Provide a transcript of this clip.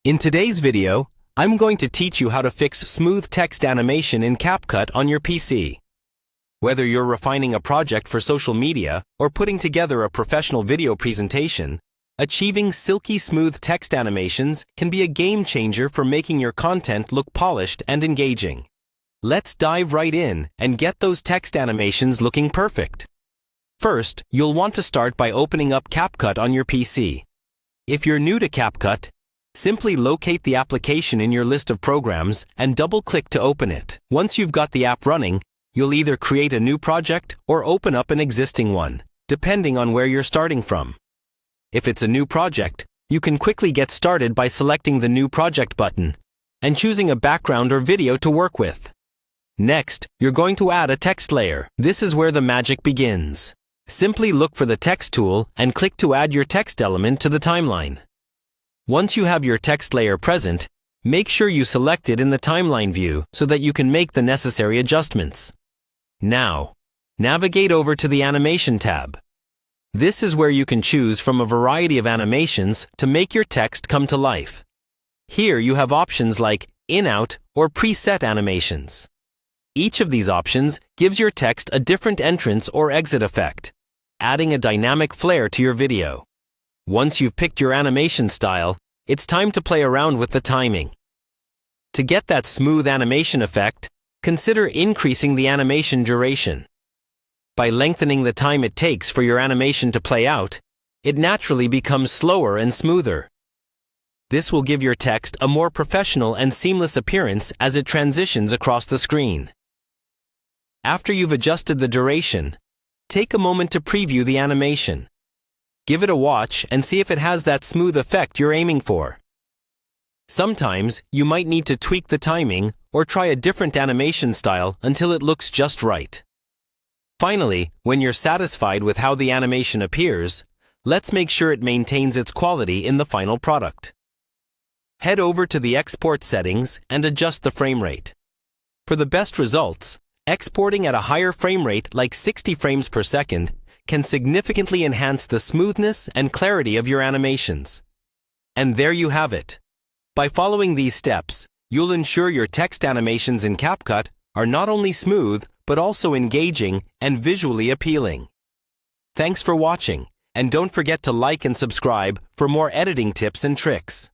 In today's video, I'm going to teach you how to fix smooth text animation in CapCut on your PC. Whether you're refining a project for social media or putting together a professional video presentation, achieving silky smooth text animations can be a game changer for making your content look polished and engaging. Let's dive right in and get those text animations looking perfect. First, you'll want to start by opening up CapCut on your PC. If you're new to CapCut, simply locate the application in your list of programs and double-click to open it. Once you've got the app running, you'll either create a new project or open up an existing one, depending on where you're starting from. If it's a new project, you can quickly get started by selecting the New Project button and choosing a background or video to work with. Next, you're going to add a text layer. This is where the magic begins. Simply look for the text tool and click to add your text element to the timeline. Once you have your text layer present, make sure you select it in the timeline view so that you can make the necessary adjustments. Now, navigate over to the Animation tab. This is where you can choose from a variety of animations to make your text come to life. Here you have options like in-out or preset animations. Each of these options gives your text a different entrance or exit effect, adding a dynamic flair to your video. Once you've picked your animation style, it's time to play around with the timing. To get that smooth animation effect, consider increasing the animation duration. By lengthening the time it takes for your animation to play out, it naturally becomes slower and smoother. This will give your text a more professional and seamless appearance as it transitions across the screen. After you've adjusted the duration, take a moment to preview the animation. Give it a watch and see if it has that smooth effect you're aiming for. Sometimes you might need to tweak the timing or try a different animation style until it looks just right. Finally, when you're satisfied with how the animation appears, let's make sure it maintains its quality in the final product. Head over to the export settings and adjust the frame rate. For the best results, exporting at a higher frame rate like 60 frames per second can significantly enhance the smoothness and clarity of your animations. And there you have it. By following these steps, you'll ensure your text animations in CapCut are not only smooth, but also engaging and visually appealing. Thanks for watching, and don't forget to like and subscribe for more editing tips and tricks.